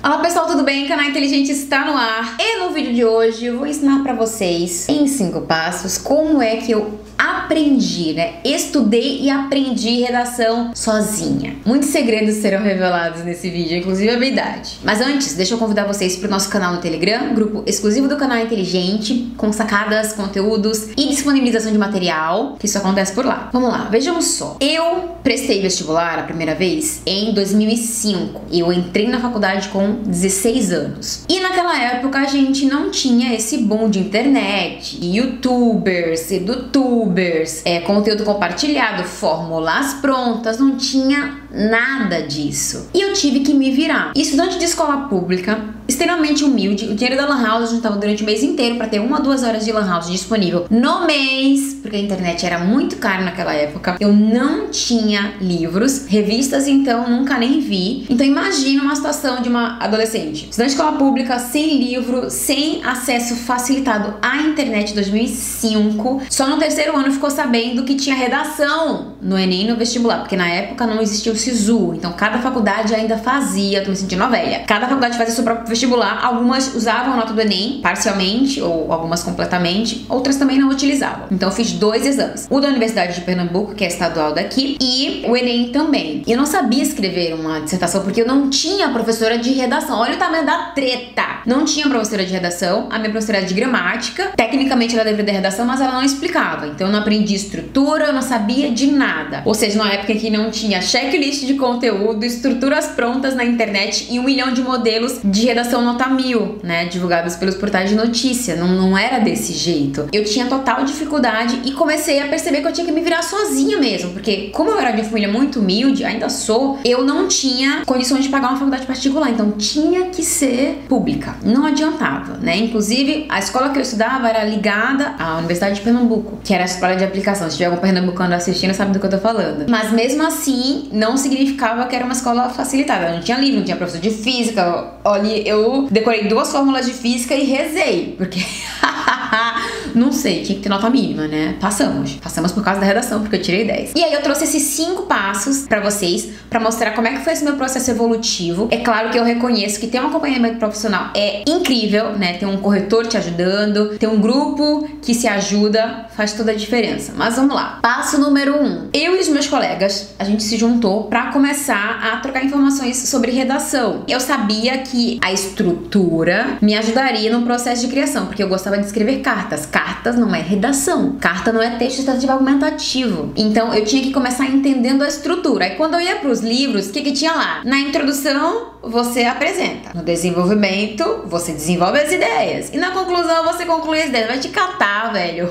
Olá pessoal, tudo bem? O canal Inteligente está no ar e no vídeo de hoje eu vou ensinar pra vocês em 5 passos como é que eu aprendi, estudei e aprendi redação sozinha. Muitos segredos serão revelados nesse vídeo, inclusive a minha idade. Mas antes, deixa eu convidar vocês para o nosso canal no Telegram, grupo exclusivo do canal Inteligente, com sacadas, conteúdos e disponibilização de material, que isso acontece por lá. Vamos lá, vejam só. Eu prestei vestibular a primeira vez em 2005. Eu entrei na faculdade com 16 anos. E naquela época a gente não tinha esse boom de internet, youtubers, edutubers, conteúdo compartilhado, fórmulas prontas, não tinha nada disso. E eu tive que me virar. Estudante de escola pública, extremamente humilde, o dinheiro da Lan House eu juntava durante o mês inteiro para ter 1 a 2 horas de Lan House disponível no mês, porque a internet era muito cara naquela época. Eu não tinha livros, revistas então nunca nem vi. Então imagina uma situação de uma adolescente, estudante de escola pública, sem livro, sem acesso facilitado à internet em 2005. Só no terceiro ano ficou sabendo que tinha redação no Enem e no vestibular, porque na época não existia o SISU, então cada faculdade ainda fazia, tô me sentindo velha, cada faculdade fazia seu próprio vestibular, algumas usavam a nota do Enem parcialmente, ou algumas completamente, outras também não utilizavam. Então eu fiz 2 exames, o da Universidade de Pernambuco, que é estadual daqui, e o Enem também. E eu não sabia escrever uma dissertação, porque eu não tinha professora de redação. Olha o tamanho da treta! Não tinha professora de redação, a minha professora era de gramática, tecnicamente ela deveria ter redação, mas ela não explicava, então eu não aprendi estrutura, eu não sabia de nada. Ou seja, numa época em que não tinha checklist de conteúdo, estruturas prontas na internet e 1 milhão de modelos de redação nota 1000, divulgados pelos portais de notícia. Não era desse jeito. Eu tinha total dificuldade e comecei a perceber que eu tinha que me virar sozinha mesmo, porque como eu era de uma família muito humilde, ainda sou, eu não tinha condições de pagar uma faculdade particular, então tinha que ser pública. Não adiantava, Inclusive, a escola que eu estudava era ligada à Universidade de Pernambuco, que era a escola de aplicação. Se tiver algum pernambucano assistindo, sabe do que eu tô falando. Mas mesmo assim, não significava que era uma escola facilitada. Não tinha livro, não tinha professor de física. Olha, eu decorei 2 fórmulas de física e rezei, porque não sei, tinha que ter nota mínima, Passamos por causa da redação, porque eu tirei 10. E aí eu trouxe esses 5 passos pra vocês, pra mostrar como é que foi esse meu processo evolutivo. É claro que eu reconheço que ter um acompanhamento profissional é incrível, Ter um corretor te ajudando, ter um grupo que se ajuda, faz toda a diferença. Mas vamos lá. Passo número 1. Eu e os meus colegas, a gente se juntou pra começar a trocar informações sobre redação. Eu sabia que a estrutura me ajudaria no processo de criação, porque eu gostava de escrever cartas. Cartas não é redação. Carta não é texto estativo argumentativo. Então eu tinha que começar entendendo a estrutura. Aí quando eu ia pros livros, o que tinha lá? Na introdução, você apresenta. No desenvolvimento, você desenvolve as ideias. E na conclusão, você conclui as ideias. Vai te catar, velho.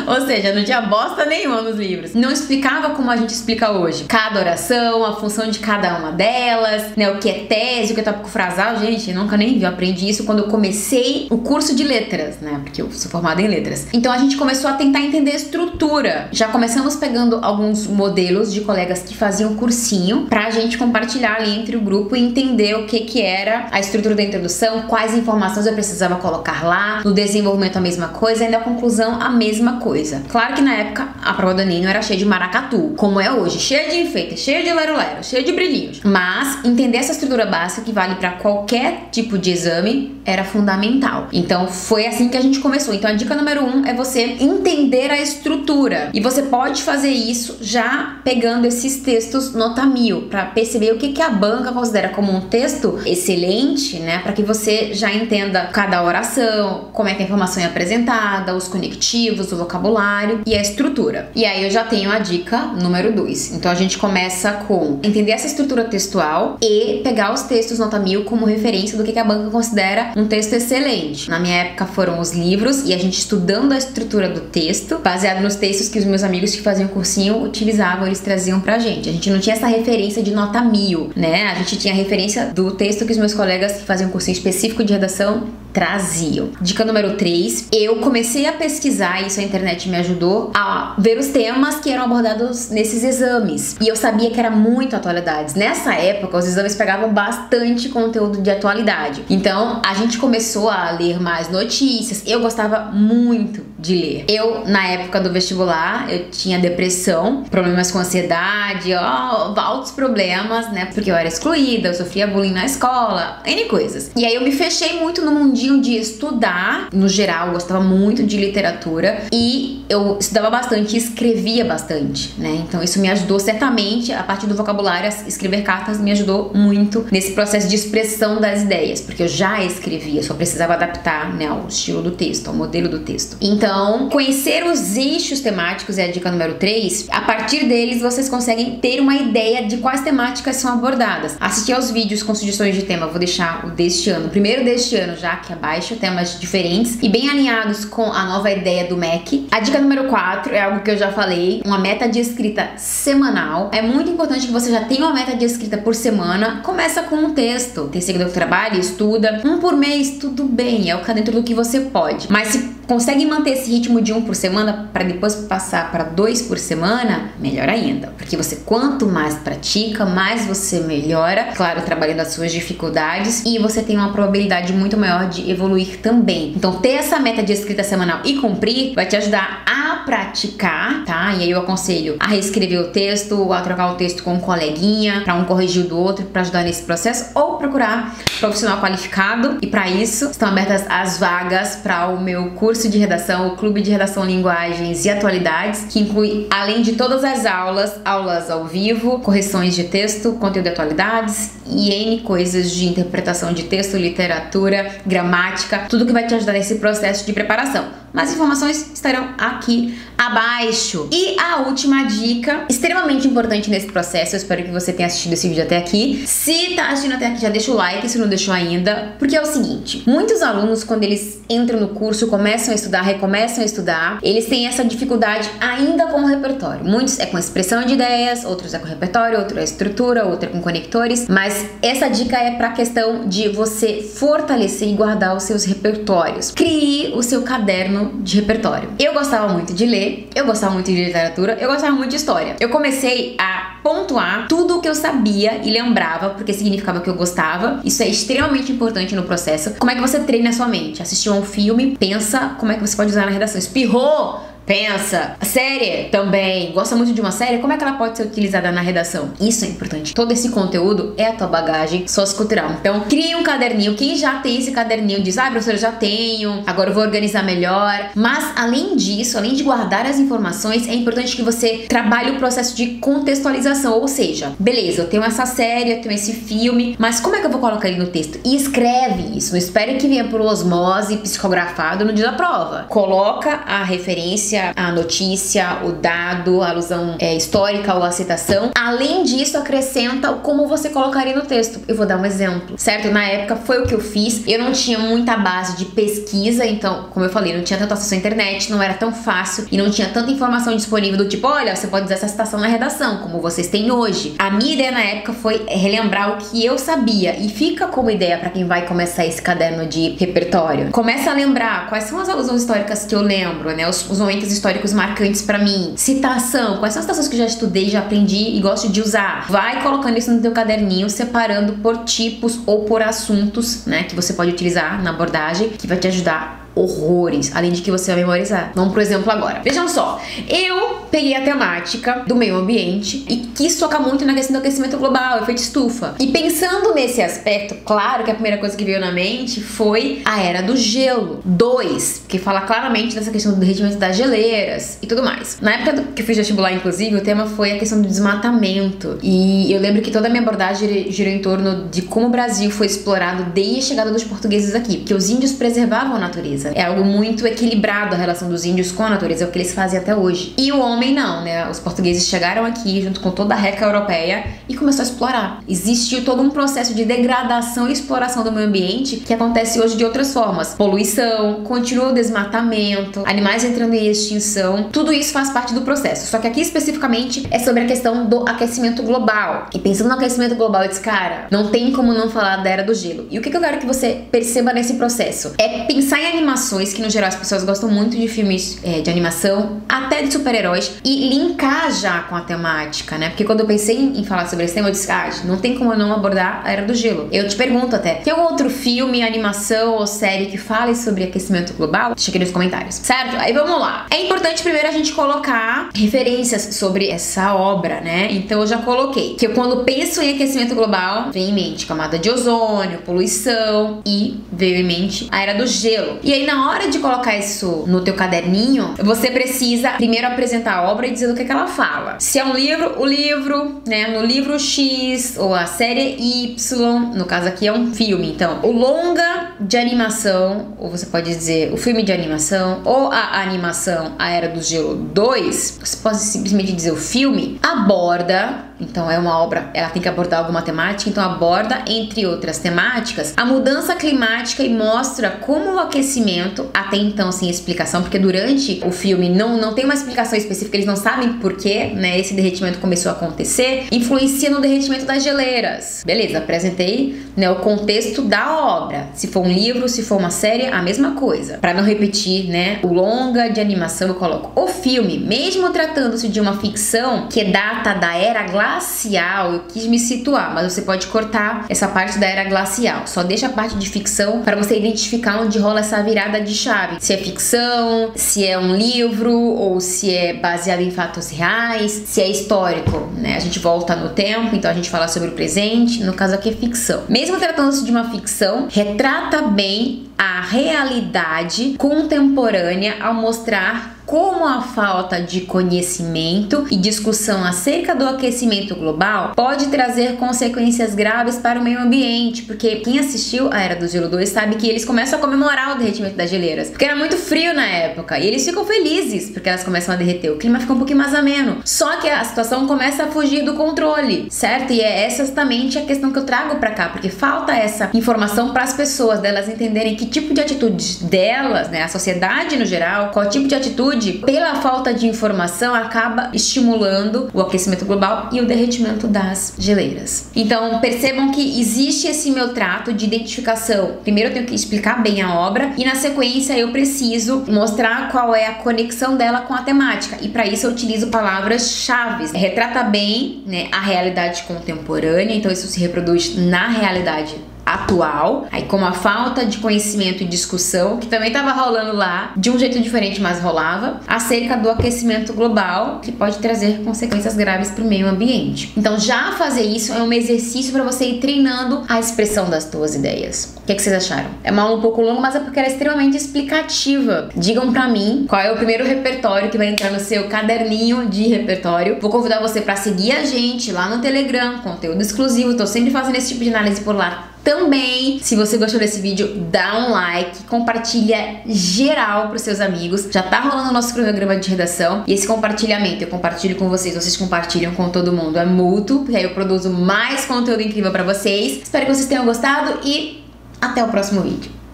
Ou seja, não tinha bosta nenhuma nos livros. Não explicava como a gente explica hoje. Cada oração, a função de cada uma delas, o que é tese, o que é tópico frasal. Gente, eu nunca nem vi. Eu aprendi isso quando eu comecei o curso de letras, Porque eu sou formada em letras. Então a gente começou a tentar entender a estrutura. Já começamos pegando alguns modelos de colegas que faziam cursinho pra gente compartilhar ali entre o grupo e entender o que era a estrutura da introdução, quais informações eu precisava colocar lá, no desenvolvimento a mesma coisa e na conclusão a mesma coisa. Claro que na época a prova do Enem era cheia de maracatu, como é hoje, cheia de enfeite, cheia de lero-lero, cheia de brilhinhos. Mas entender essa estrutura básica que vale para qualquer tipo de exame era fundamental. Então foi assim que a gente começou. Então a dica número 1 é você entender a estrutura. E você pode fazer isso já pegando esses textos nota 1000, para perceber o que a banca considera como um texto excelente, para que você já entenda cada oração, como é que a informação é apresentada, os conectivos, o vocabulário e a estrutura. E aí eu já tenho a dica número 2. Então a gente começa com entender essa estrutura textual e pegar os textos nota 1000 como referência do que a banca considera um texto excelente. Na minha época foram os livros e a gente estudando a estrutura do texto, baseado nos textos que os meus amigos que faziam cursinho utilizavam, eles traziam pra gente. A gente não tinha essa referência de nota 1000, A gente tinha a referência do texto que os meus colegas que faziam cursinho específico de redação traziam. Dica número 3, eu comecei a pesquisar, isso é internet me ajudou a ver os temas que eram abordados nesses exames. E eu sabia que era muito atualidades. Nessa época, os exames pegavam bastante conteúdo de atualidade. Então, a gente começou a ler mais notícias. Eu gostava muito de ler. Eu, na época do vestibular, eu tinha depressão, problemas com ansiedade, altos problemas, né? Porque eu era excluída, eu sofria bullying na escola, N coisas. E aí eu me fechei muito no mundinho de estudar. No geral, eu gostava muito de literatura e eu estudava bastante e escrevia bastante, né? Então isso me ajudou certamente, a partir do vocabulário, a escrever cartas me ajudou muito nesse processo de expressão das ideias, porque eu já escrevia, só precisava adaptar, né, ao estilo do texto, ao modelo do texto. Então, conhecer os eixos temáticos é a dica número 3. A partir deles, vocês conseguem ter uma ideia de quais temáticas são abordadas. Assistir aos vídeos com sugestões de tema, vou deixar o deste ano, o primeiro deste ano já aqui abaixo, temas diferentes e bem alinhados com a nova ideia do MEC. A dica número 4 é algo que eu já falei, uma meta de escrita semanal. É muito importante que você já tenha uma meta de escrita por semana. Começa com um texto. Tem seguidor que trabalha, estuda. Um por mês, tudo bem, é o que tá dentro do que você pode. Mas se consegue manter esse ritmo de um por semana para depois passar para 2 por semana, melhor ainda. Porque você, quanto mais pratica, mais você melhora. Claro, trabalhando as suas dificuldades e você tem uma probabilidade muito maior de evoluir também. Então, ter essa meta de escrita semanal e cumprir vai te ajudar a praticar, tá? E aí eu aconselho a reescrever o texto, a trocar o texto com um coleguinha, para um corrigir o do outro, para ajudar nesse processo, ou procurar profissional qualificado. E para isso, estão abertas as vagas para o meu curso de redação, o Clube de Redação, Linguagens e Atualidades, que inclui, além de todas as aulas ao vivo, correções de texto, conteúdo de atualidades e N coisas de interpretação de texto, literatura, gramática, tudo que vai te ajudar nesse processo de preparação. Mais informações estarão aqui abaixo. E a última dica, extremamente importante nesse processo, eu espero que você tenha assistido esse vídeo até aqui. Se tá assistindo até aqui, já deixa o like, se não deixou ainda, porque é o seguinte, muitos alunos, quando eles entram no curso, começam a estudar, recomeçam a estudar, eles têm essa dificuldade ainda com o repertório. Muitos é com expressão de ideias, outros é com repertório, outro é estrutura, outro é com conectores, mas essa dica é pra questão de você fortalecer e guardar os seus repertórios. Crie o seu caderno de repertório. Eu gostava muito de ler, eu gostava muito de literatura, eu gostava muito de história. Eu comecei a pontuar tudo o que eu sabia e lembrava, porque significava que eu gostava. Isso é extremamente importante no processo. Como é que você treina a sua mente? Assistiu a um filme, pensa como é que você pode usar na redação. Espirrou? Pensa. A série também. Gosta muito de uma série? Como é que ela pode ser utilizada na redação? Isso é importante. Todo esse conteúdo é a tua bagagem sociocultural. Então, crie um caderninho. Quem já tem esse caderninho diz, professora, eu já tenho, agora eu vou organizar melhor. Mas, além disso, além de guardar as informações, é importante que você trabalhe o processo de contextualização. Ou seja, beleza, eu tenho essa série, eu tenho esse filme, mas como é que eu vou colocar ele no texto? E escreve isso. Não espere que venha por osmose, psicografado no dia da prova. Coloca a referência, a notícia, o dado, a alusão histórica ou a citação. Além disso, acrescenta como você colocaria no texto. Eu vou dar um exemplo, certo? Na época foi o que eu fiz. Eu não tinha muita base de pesquisa, então, como eu falei, não tinha tanta acesso à internet, não era tão fácil e não tinha tanta informação disponível do tipo, olha, você pode usar essa citação na redação, como vocês têm hoje. A minha ideia na época foi relembrar o que eu sabia e fica como ideia para quem vai começar esse caderno de repertório. Começa a lembrar quais são as alusões históricas que eu lembro, né? Os momentos históricos marcantes pra mim. Citação, quais são as citações que eu já estudei, já aprendi e gosto de usar. Vai colocando isso no teu caderninho, separando por tipos ou por assuntos, né, que você pode utilizar na abordagem, que vai te ajudar horrores, além de que você vai memorizar. Vamos pro exemplo agora. Vejam só, eu peguei a temática do meio ambiente e quis tocar muito na questão do aquecimento global, efeito estufa. E pensando nesse aspecto, claro que a primeira coisa que veio na mente foi a Era do Gelo 2, que fala claramente dessa questão do derretimento das geleiras e tudo mais. Na época que eu fiz vestibular, inclusive, o tema foi a questão do desmatamento. E eu lembro que toda a minha abordagem girou em torno de como o Brasil foi explorado desde a chegada dos portugueses aqui, porque os índios preservavam a natureza. É algo muito equilibrado a relação dos índios com a natureza, é o que eles fazem até hoje. E o homem homem não, né? Os portugueses chegaram aqui junto com toda a reca europeia e começou a explorar. Existiu todo um processo de degradação e exploração do meio ambiente que acontece hoje de outras formas. Poluição, continua o desmatamento, animais entrando em extinção, tudo isso faz parte do processo. Só que aqui especificamente é sobre a questão do aquecimento global. E pensando no aquecimento global, eu disse, cara, não tem como não falar da Era do Gelo. E o que eu quero que você perceba nesse processo? É pensar em animações, que no geral as pessoas gostam muito de filmes de animação, até de super-heróis, e linkar já com a temática, né? Porque quando eu pensei em falar sobre esse tema, eu disse, não tem como eu não abordar a Era do Gelo. Eu te pergunto até, tem algum outro filme, animação ou série que fale sobre aquecimento global? Deixa aqui nos comentários, certo? Aí vamos lá. É importante primeiro a gente colocar referências sobre essa obra, né? Então eu já coloquei que eu, quando penso em aquecimento global, vem em mente camada de ozônio, poluição e veio em mente a Era do Gelo. E aí na hora de colocar isso no teu caderninho, você precisa primeiro apresentar a obra e dizer do que ela fala. Se é um livro, o livro, né? No livro X ou a série Y, no caso aqui é um filme, então o longa de animação, ou você pode dizer o filme de animação, ou a animação A Era do Gelo 2, você pode simplesmente dizer o filme, aborda, então é uma obra, ela tem que abordar alguma temática, então aborda, entre outras temáticas, a mudança climática e mostra como o aquecimento, até então sem explicação, porque durante o filme não tem uma explicação específica, eles não sabem por que, né, esse derretimento começou a acontecer, influencia no derretimento das geleiras. Beleza, apresentei, né, o contexto da obra. Se for um livro, se for uma série, a mesma coisa. Para não repetir, né, o longa de animação eu coloco o filme, mesmo tratando-se de uma ficção que data da Era Glacial, eu quis me situar, mas você pode cortar essa parte da Era Glacial. Só deixa a parte de ficção para você identificar onde rola essa virada de chave. Se é ficção, se é um livro ou se é baseado em fatos reais, se é histórico, né? A gente volta no tempo, então a gente fala sobre o presente, no caso aqui é ficção. Mesmo tratando-se de uma ficção, retrata bem a realidade contemporânea ao mostrar como a falta de conhecimento e discussão acerca do aquecimento global pode trazer consequências graves para o meio ambiente, porque quem assistiu a Era do Gelo 2 sabe que eles começam a comemorar o derretimento das geleiras, porque era muito frio na época, e eles ficam felizes porque elas começam a derreter, o clima fica um pouquinho mais ameno, só que a situação começa a fugir do controle, certo? E é essa justamente a questão que eu trago pra cá, porque falta essa informação para as pessoas, delas entenderem que tipo de atitude delas, né, a sociedade no geral, qual tipo de atitude pela falta de informação acaba estimulando o aquecimento global e o derretimento das geleiras. Então percebam que existe esse meu trato de identificação. Primeiro eu tenho que explicar bem a obra e na sequência eu preciso mostrar qual é a conexão dela com a temática, e para isso eu utilizo palavras-chave. Retrata bem, né, a realidade contemporânea, então isso se reproduz na realidade atual, aí como a falta de conhecimento e discussão, que também estava rolando lá, de um jeito diferente, mas rolava, acerca do aquecimento global, que pode trazer consequências graves para o meio ambiente. Então já fazer isso é um exercício para você ir treinando a expressão das tuas ideias. O que vocês acharam? É uma aula um pouco longa, mas é porque ela é extremamente explicativa. Digam pra mim qual é o primeiro repertório que vai entrar no seu caderninho de repertório. Vou convidar você para seguir a gente lá no Telegram, conteúdo exclusivo, tô sempre fazendo esse tipo de análise por lá também. Se você gostou desse vídeo, dá um like, compartilha geral pros seus amigos. Já tá rolando o nosso cronograma de redação, e esse compartilhamento eu compartilho com vocês, vocês compartilham com todo mundo, é mútuo, porque aí eu produzo mais conteúdo incrível pra vocês. Espero que vocês tenham gostado e até o próximo vídeo.